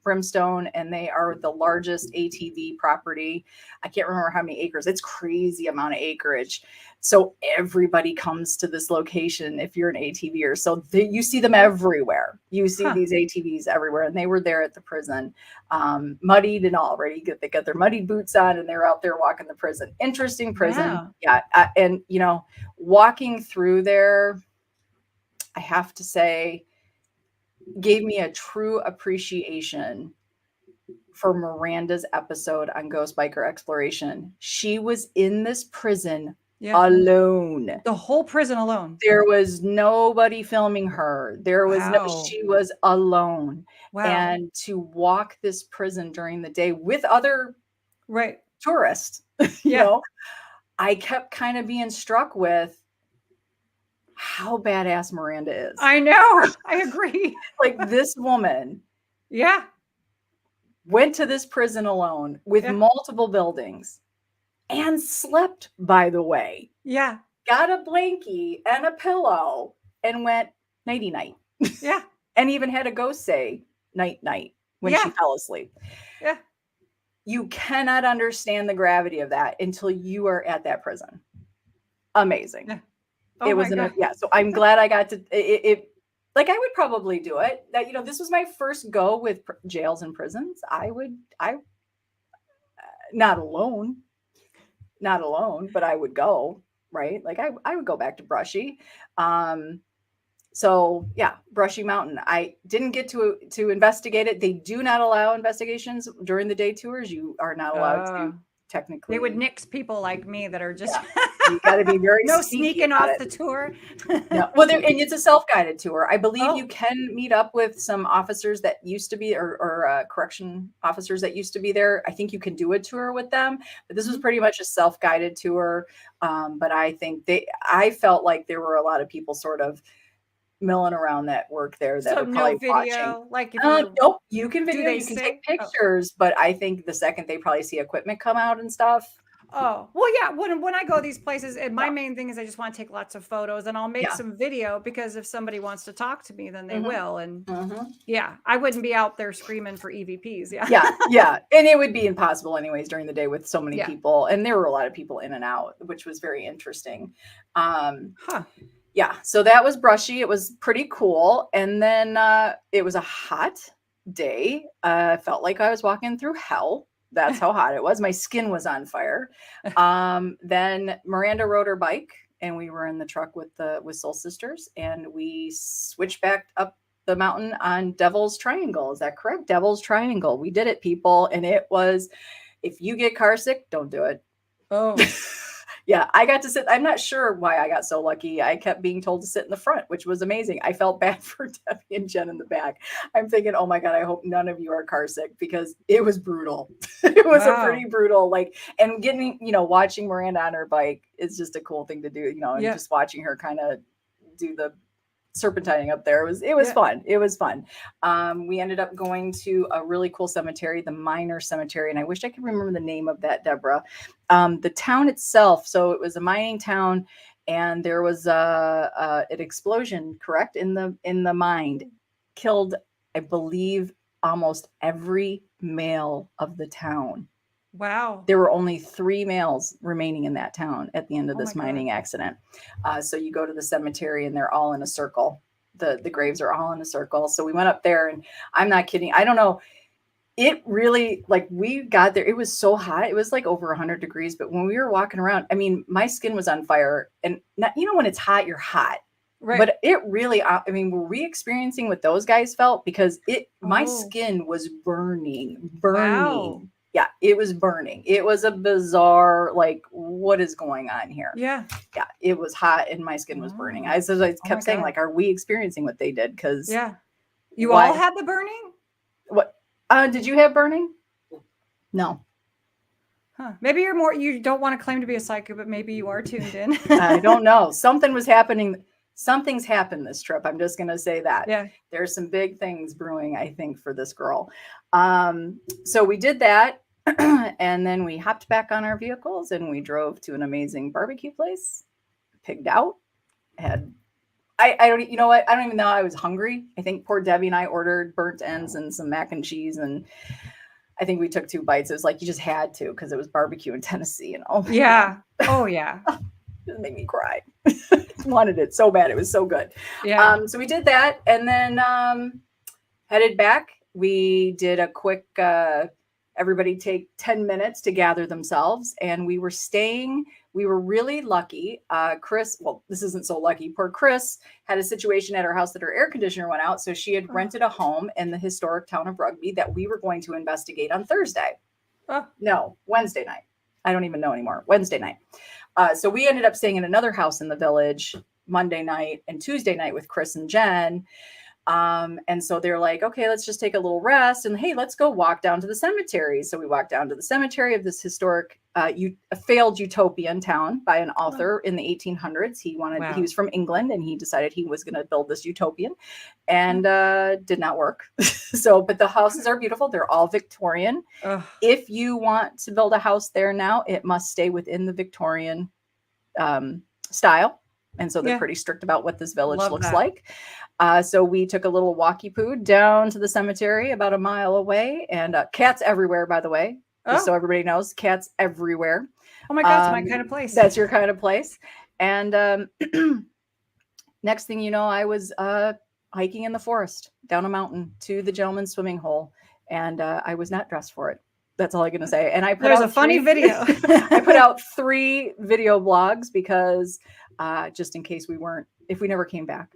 Brimstone, and they are the largest ATV property. I can't remember how many acres. It's crazy amount of acreage. So everybody comes to this location if you're an ATVer. So you see them everywhere. You see these ATVs everywhere, and they were there at the prison, muddied and all ready. They got their muddied boots on, and they're out there walking the prison. Interesting prison. Yeah. And walking through there, I have to say, gave me a true appreciation for Miranda's episode on Ghost Biker Exploration. She was in this prison alone. The whole prison alone. There was nobody filming her. She was alone. Wow. And to walk this prison during the day with other tourists, you know, I kept kind of being struck with how badass Miranda is. I know. I agree. Like this woman. Went to this prison alone with multiple buildings and slept, by the way. Got a blankie and a pillow and went nighty night. And even had a ghost say night night when she fell asleep. You cannot understand the gravity of that until you are at that prison. Amazing. It was so I'm glad I got to it. like I would probably do it. That, this was my first go with jails and prisons. I not alone, but I would go, right? Like I would go back to Brushy. So yeah, Brushy Mountain. I didn't get to investigate it. They do not allow investigations during the day tours. You are not allowed to technically. They would nix people like me that are just you got to be very no sneaky sneaking about off it. the tour. No, well, and it's a self-guided tour. I believe you can meet up with some officers that used to be, or correction officers that used to be there. I think you can do a tour with them, but this was pretty much a self-guided tour. But I think I felt like there were a lot of people sort of milling around that work there that So are probably no video, watching. like if Nope, you can video, you can say? take pictures, but I think the second they probably see equipment come out and stuff. Oh, well, yeah. When I go these places, and my main thing is I just want to take lots of photos, and I'll make some video, because if somebody wants to talk to me, then they will. And yeah, I wouldn't be out there screaming for EVPs. Yeah. And it would be impossible anyways during the day with so many people. And there were a lot of people in and out, which was very interesting. Yeah. So that was Brushy. It was pretty cool. And then it was a hot day. Felt like I was walking through hell. That's how hot it was. My skin was on fire. Then Miranda rode her bike, and we were in the truck with Soul Sisters, and we switched back up the mountain on Devil's Triangle. Is that correct? Devil's Triangle. We did it, people. And it was, if you get car sick, don't do it. Oh. Yeah, I got to sit. I'm not sure why I got so lucky. I kept being told to sit in the front, which was amazing. I felt bad for Debbie and Jen in the back. I'm thinking, oh my God, I hope none of you are car sick, because it was brutal. It was a pretty brutal, and getting, watching Miranda on her bike is just a cool thing to do, and just watching her kind of do the serpentining up there. It was fun. It was fun. We ended up going to a really cool cemetery, the Miner Cemetery. And I wish I could remember the name of that, Deborah. The town itself. So it was a mining town, and there was an explosion, correct? In the mine, killed, I believe, almost every male of the town. Wow. There were only 3 males remaining in that town at the end of this mining accident. So you go to the cemetery, and they're all in a circle. The graves are all in a circle. So we went up there, and I'm not kidding. I don't know. It really, we got there. It was so hot. It was over 100 degrees. But when we were walking around, I mean, my skin was on fire. And not, when it's hot, you're hot. Right. But it really, were we experiencing what those guys felt? Because my skin was burning. Wow. Yeah, it was burning. It was a bizarre, what is going on here? Yeah. Yeah, it was hot, and my skin was burning. I kept saying, are we experiencing what they did? Because you all had the burning? What? Did you have burning? No. Huh. Maybe you don't want to claim to be a psycho, but maybe you are tuned in. I don't know. Something was happening. Something's happened this trip. I'm just going to say that. Yeah. There's some big things brewing, I think, for this girl. So we did that. And then we hopped back on our vehicles, and we drove to an amazing barbecue place, pigged out, I don't, you know what? I don't even know. I was hungry. I think poor Debbie and I ordered burnt ends and some mac and cheese. And I think we took 2 bites. It was you just had to, because it was barbecue in Tennessee, Yeah. Oh yeah. It made me cry. Wanted it so bad. It was so good. Yeah. So we did that, and then headed back. We did a quick, everybody take 10 minutes to gather themselves. And we were really lucky. Chris, well, this isn't so lucky. Poor Chris had a situation at her house that her air conditioner went out. So she had rented a home in the historic town of Rugby that we were going to investigate on Thursday. No, Wednesday night. I don't even know anymore. Wednesday night. So we ended up staying in another house in the village Monday night and Tuesday night with Chris and Jen. And so they're like, okay, let's just take a little rest, and hey, let's go walk down to the cemetery. So we walked down to the cemetery of this historic, a failed utopian town by an author in the 1800s. He was from England, and he decided he was going to build this utopian, and did not work. But the houses are beautiful. They're all Victorian. If you want to build a house there now, it must stay within the Victorian style. And so they're pretty strict about what this village looks like. So we took a little walkie poo down to the cemetery about a mile away, and cats everywhere, by the way, just so everybody knows, cats everywhere. Oh my God, it's my kind of place. That's your kind of place. And next thing you know, I was hiking in the forest, down a mountain to the gentleman's swimming hole. And I was not dressed for it. That's all I'm going to say. And I put There's out a funny video. I put out 3 video blogs because just in case if we never came back,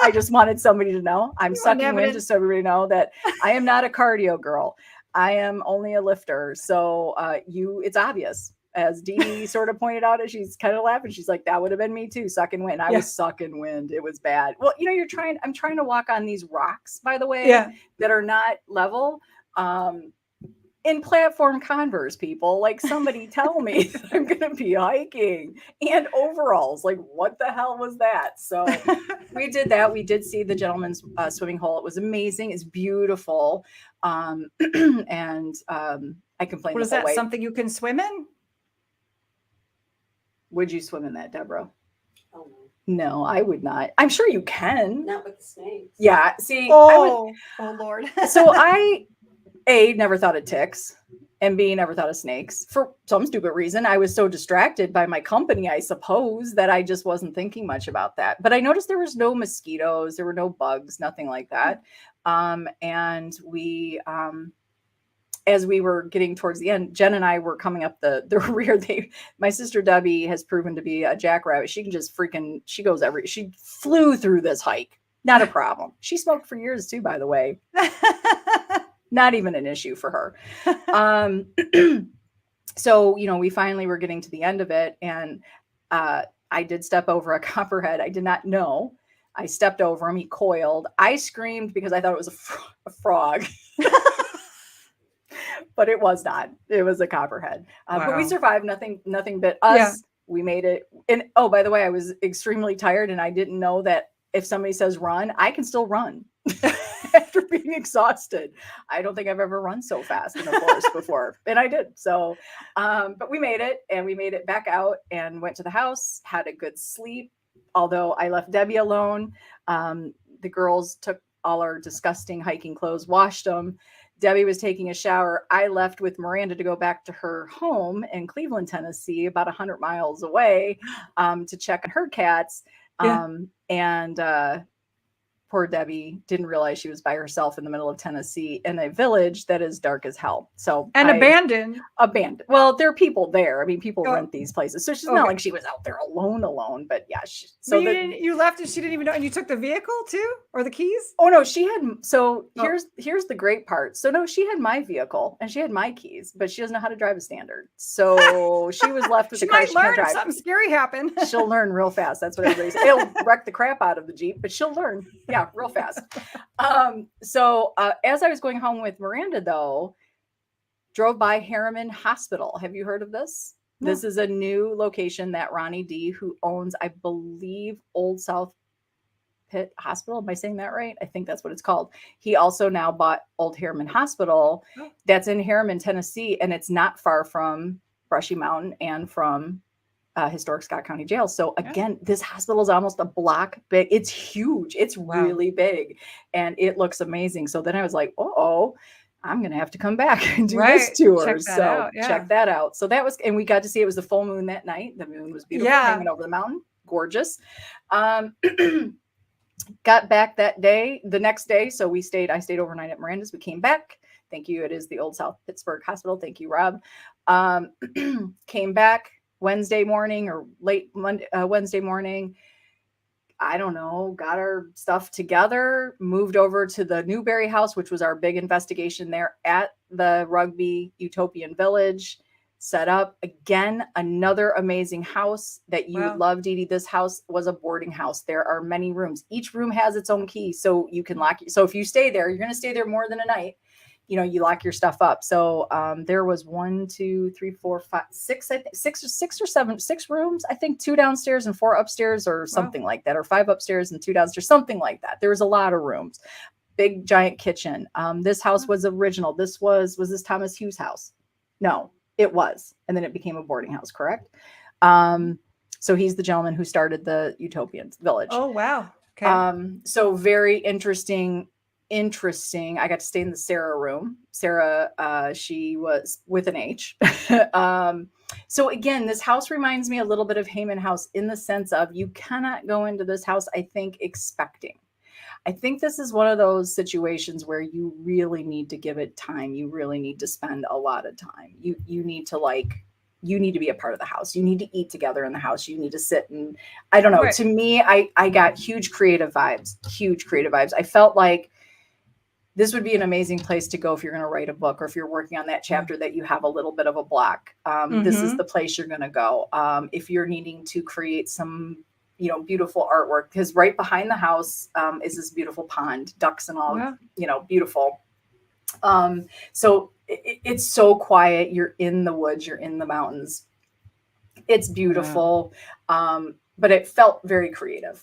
I just wanted somebody to know. I'm sucking wind just so everybody know that I am not a cardio girl. I am only a lifter. So it's obvious. As Dee Dee sort of pointed out, she's kind of laughing. She's like, that would have been me too, sucking wind. I was sucking wind. It was bad. Well, I'm trying to walk on these rocks, by the way, that are not level. In platform Converse, people, like, somebody tell me that I'm going to be hiking and overalls. Like, what the hell was that? So we did that. We did see the gentleman's swimming hole. It was amazing. It's beautiful. And I complained. What is that? Something you can swim in? Would you swim in that, Deborah? Oh, no, I would not. I'm sure you can. Not with the snakes. Yeah. See. Oh Lord. So I, A, never thought of ticks, and B, never thought of snakes for some stupid reason. I was so distracted by my company, I suppose, that I just wasn't thinking much about that. But I noticed there was no mosquitoes, there were no bugs, nothing like that. And we, as we were getting towards the end, Jen and I were coming up the rear. My sister Debbie has proven to be a jackrabbit. She can just she flew through this hike. Not a problem. She smoked for years too, by the way. Not even an issue for her. So, we finally were getting to the end of it, and I did step over a copperhead. I did not know. I stepped over him. He coiled. I screamed because I thought it was a frog. But it was not. It was a copperhead. Wow. But we survived. Nothing but us. Yeah. We made it. And oh, by the way, I was extremely tired, and I didn't know that if somebody says run, I can still run after being exhausted. I don't think I've ever run so fast in the forest before, and I did. So, but we made it, and we made it back out and went to the house, had a good sleep. Although I left Debbie alone, the girls took all our disgusting hiking clothes, washed them. Debbie was taking a shower. I left with Miranda to go back to her home in Cleveland, Tennessee, about 100 miles away, to check on her cats. And poor Debbie didn't realize she was by herself in the middle of Tennessee in a village that is dark as hell. So abandoned. Well, there are people there. I mean, people rent these places, so she's not like she was out there alone. But yeah, you left and she didn't even know. And you took the vehicle too, or the keys? Oh no, she had. So here's the great part. So no, she had my vehicle and she had my keys, but she doesn't know how to drive a standard. So she was left with the car. She might learn if something scary happened. She'll learn real fast. That's what everybody says. It'll wreck the crap out of the Jeep, but she'll learn. Yeah, real fast. So as I was going home with Miranda, though, drove by Hammond Hospital. Have you heard of this? No. This is a new location that Ronnie D, who owns, I believe, Old South Pitt Hospital. Am I saying that right? I think that's what it's called. He also now bought Old Hammond Hospital. That's in Hammond, Tennessee, and it's not far from Brushy Mountain and from historic Scott County Jail. So again, this hospital is almost a block big. It's huge. It's really big, and it looks amazing. So then I was like, I'm going to have to come back and do this tour. Check that out. So that was, and we got to see, it was the full moon that night. The moon was beautiful, hanging over the mountain. Gorgeous. Got back the next day. So I stayed overnight at Miranda's. We came back. Thank you. It is the Old South Pittsburgh Hospital. Thank you, Rob. Came back Wednesday morning or late Wednesday morning. I don't know, got our stuff together, moved over to the Newberry house, which was our big investigation there at the Rugby Utopian Village. Set up again, another amazing house that you love, Dee Dee. This house was a boarding house. There are many rooms. Each room has its own key, so you can lock. So if you stay there, you're going to stay there more than a night. You lock your stuff up. So there was 1, 2, 3, 4, 5, 6, I think, 6 rooms, I think 2 downstairs and 4 upstairs or something like that, or 5 upstairs and 2 downstairs, something like that. There was a lot of rooms, big giant kitchen. This house was original. Was this Thomas Hughes' house? No, it was. And then it became a boarding house, correct? So he's the gentleman who started the Utopian Village. Oh, wow. Okay. So very interesting. I got to stay in the Sara room. Sara, she was with an H. So again, this house reminds me a little bit of Hammond House in the sense of you cannot go into this house, I think, expecting. I think this is one of those situations where you really need to give it time. You really need to spend a lot of time. You need to be a part of the house. You need to eat together in the house. You need to sit and I don't know. Right. To me, I got huge creative vibes. I felt like this would be an amazing place to go if you're going to write a book or if you're working on that chapter that you have a little bit of a block. This is the place you're going to go. If you're needing to create some, beautiful artwork, because right behind the house is this beautiful pond, ducks and all, beautiful. So it's so quiet. You're in the woods, you're in the mountains. It's beautiful. But it felt very creative.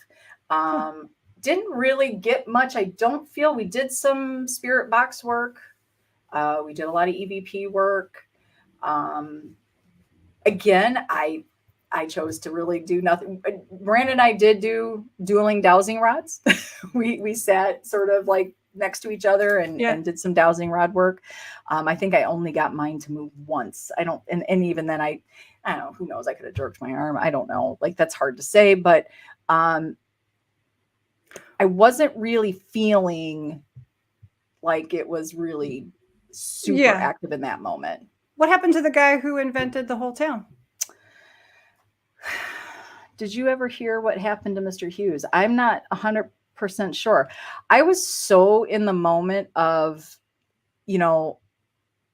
Didn't really get much. I don't feel we did some spirit box work. We did a lot of EVP work. Again, I chose to really do nothing. Brandon and I did do dueling dowsing rods. we sat sort of like next to each other and did some dowsing rod work. I think I only got mine to move once. And even then I don't know, who knows? I could have jerked my arm. I don't know. Like that's hard to say, but I wasn't really feeling like it was really super active in that moment. What happened to the guy who invented the whole town? Did you ever hear what happened to Mr. Hughes? I'm not 100% sure. I was so in the moment of,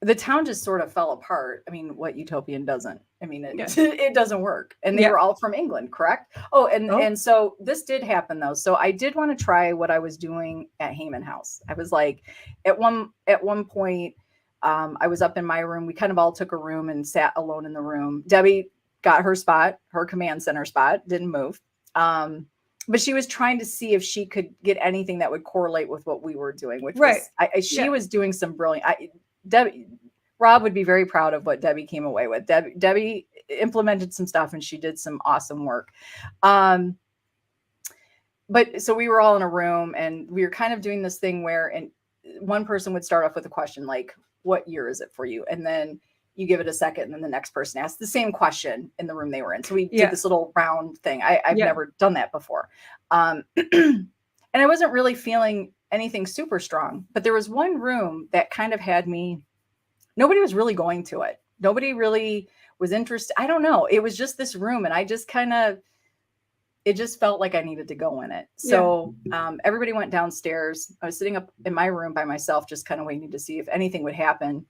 the town just sort of fell apart. I mean, what utopian doesn't? I mean, it doesn't work. And they were all from England, correct? And so this did happen though. So I did want to try what I was doing at Hammond House. I was like, at one point, I was up in my room. We kind of all took a room and sat alone in the room. Debbie got her spot, her command center spot, didn't move. But she was trying to see if she could get anything that would correlate with what we were doing, which was, she was doing some brilliant, Rob would be very proud of what Debbie came away with. Debbie implemented some stuff and she did some awesome work. But so we were all in a room and we were kind of doing this thing where, and one person would start off with a question like, what year is it for you? And then you give it a second and then the next person asks the same question in the room they were in. So we did this little round thing. I've never done that before. And I wasn't really feeling anything super strong, but there was one room that kind of had me, nobody was really going to it. Nobody really was interested. I don't know. It was just this room and I just it just felt like I needed to go in it. So everybody went downstairs. I was sitting up in my room by myself, just kind of waiting to see if anything would happen.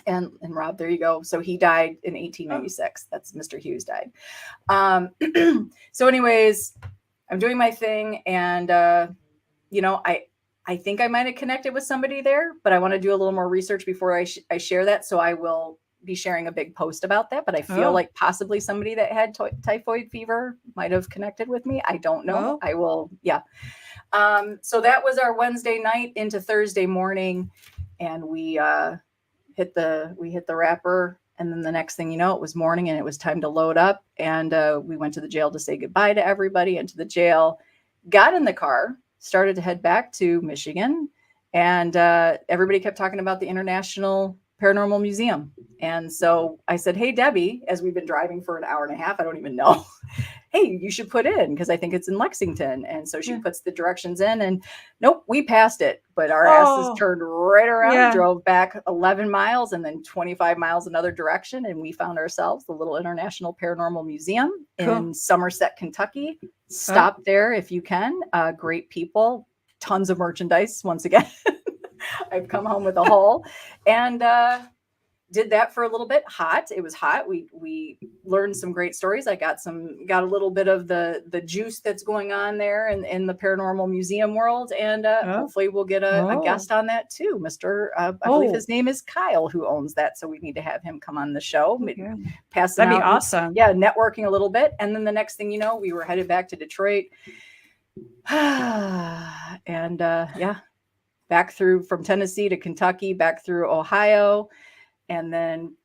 And Rob, there you go. So he died in 1896. That's Mr. Hughes died. So anyways, I'm doing my thing and, I think I might have connected with somebody there, but I want to do a little more research before I share that. So I will be sharing a big post about that, but I feel like possibly somebody that had typhoid fever might have connected with me. I don't know. I will. Yeah. So that was our Wednesday night into Thursday morning and we hit the wrapper. And then the next thing you know, it was morning and it was time to load up. And we went to the jail to say goodbye to everybody, into the jail, got in the car, started to head back to Michigan. And everybody kept talking about the International Paranormal Museum. And so I said, hey, Debbie, as we've been driving for an hour and a half, I don't even know. Hey, you should put in because I think it's in Lexington. And so she puts the directions in and nope, we passed it. But our asses turned right around, drove back 11 miles and then 25 miles another direction. And we found ourselves the little International Paranormal Museum in Somerset, Kentucky. Stop there if you can. Great people, tons of merchandise once again. I've come home with a haul and did that for a little bit. It was hot. We learned some great stories. I got a little bit of the juice that's going on there in the paranormal museum world. And hopefully we'll get a guest on that too. I believe his name is Kyle who owns that. So we need to have him come on the show. That'd be awesome. Yeah. Networking a little bit. And then the next thing you know, we were headed back to Detroit and back through from Tennessee to Kentucky, back through Ohio. And then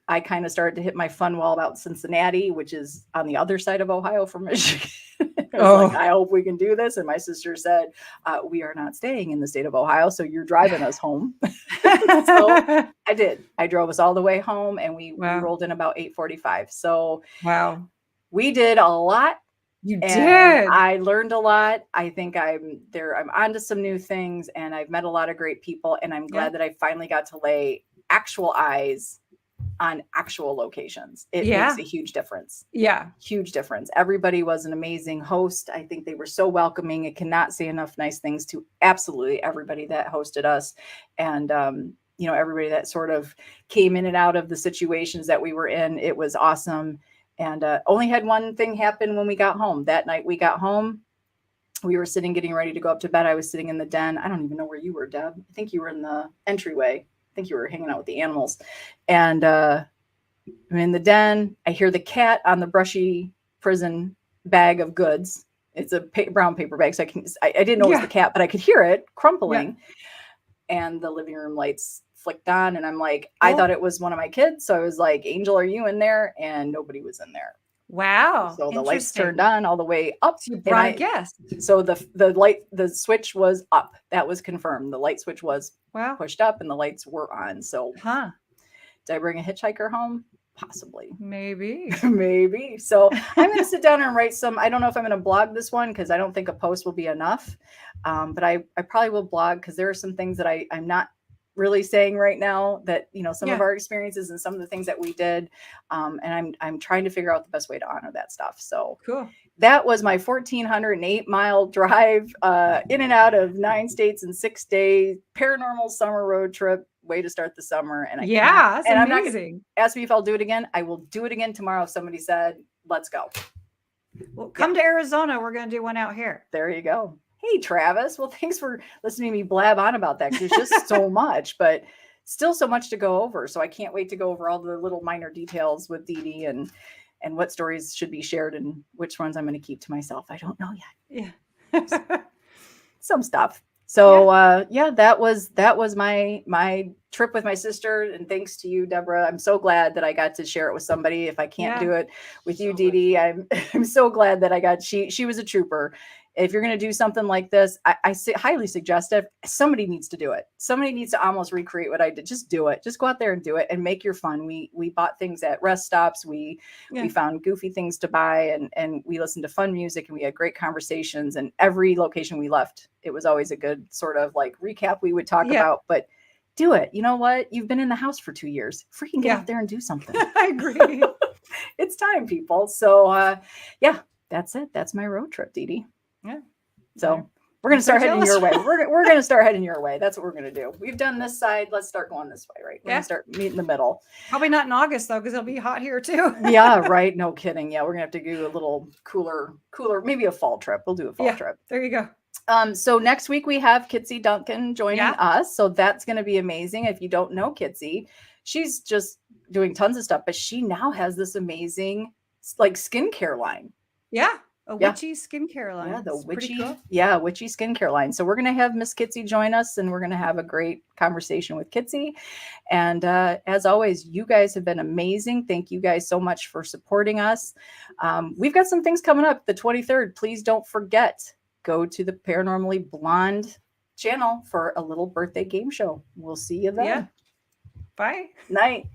I kind of started to hit my fun wall about Cincinnati, which is on the other side of Ohio from Michigan. Like, I hope we can do this. And my sister said, we are not staying in the state of Ohio, so you're driving us home. So I did. I drove us all the way home and we rolled in about 8:45. So we did a lot You And did. I learned a lot. I think I'm onto some new things, and I've met a lot of great people, and I'm glad that I finally got to lay actual eyes on actual locations. It makes a huge difference. Yeah. Huge difference. Everybody was an amazing host. I think they were so welcoming. I cannot say enough nice things to absolutely everybody that hosted us. And, everybody that sort of came in and out of the situations that we were in. It was awesome. And only had one thing happen when we got home. That night we got home, we were sitting getting ready to go up to bed. I was sitting in the den. I don't even know where you were, Deb. I think you were in the entryway. I think you were hanging out with the animals. And I'm in the den. I hear the cat on the brushy prison bag of goods. It's a brown paper bag. So I didn't know it was the cat, but I could hear it crumpling. Yeah. And the living room lights flicked on. And I'm like, I thought it was one of my kids. So I was like, Angel, are you in there? And nobody was in there. Wow. So the lights turned on all the way up. So you brought a guest. So the switch was up. That was confirmed. The light switch was pushed up and the lights were on. So did I bring a hitchhiker home? Possibly. Maybe. Maybe. So I'm going to sit down and write some. I don't know if I'm going to blog this one because I don't think a post will be enough. But I probably will blog because there are some things that I'm not really saying right now that, some of our experiences and some of the things that we did. And I'm trying to figure out the best way to honor that stuff. So cool. That was my 1,408-mile drive in and out of 9 states in 6 days, paranormal summer road trip. Way to start the summer. And that's amazing. I'm not gonna ask me if I'll do it again. I will do it again tomorrow if somebody said, let's go. Well, come to Arizona. We're going to do one out here. There you go. Hey, Travis. Well, thanks for listening to me blab on about that. There's just so much, but still so much to go over. So I can't wait to go over all the little minor details with Dee Dee and what stories should be shared and which ones I'm going to keep to myself. I don't know yet. Yeah. Some stuff. So that was my trip with my sister, and thanks to you, Deborah. I'm so glad that I got to share it with somebody. If I can't do it with you, Dee Dee, I'm so glad that I got. She was a trooper. If you're going to do something like this, I highly suggest it. Somebody needs to do it. Somebody needs to almost recreate what I did. Just do it. Just go out there and do it and make your fun. We bought things at rest stops. We found goofy things to buy and we listened to fun music and we had great conversations. And every location we left, it was always a good sort of like recap we would talk about. But do it. You know what? You've been in the house for 2 years. Freaking get out there and do something. I agree. It's time, people. So that's it. That's my road trip, Dee Dee. Yeah. So we're going to start heading your way. We're going to start heading your way. That's what we're going to do. We've done this side. Let's start going this way, right? We're going to start meeting in the middle. Probably not in August though, because it'll be hot here too. Yeah, right. No kidding. Yeah. We're going to have to do a little cooler, maybe a fall trip. We'll do a fall trip. There you go. So next week we have Kitsy Duncan joining us. So that's going to be amazing. If you don't know Kitsy, she's just doing tons of stuff, but she now has this amazing like skincare line. Yeah. A witchy skincare line. Yeah, the witchy, witchy skincare line. So we're going to have Miss Kitsy join us and we're going to have a great conversation with Kitsy. And as always, you guys have been amazing. Thank you guys so much for supporting us. We've got some things coming up the 23rd. Please don't forget, go to the Paranormally Blonde channel for a little birthday game show. We'll see you then. Yeah. Bye. Night.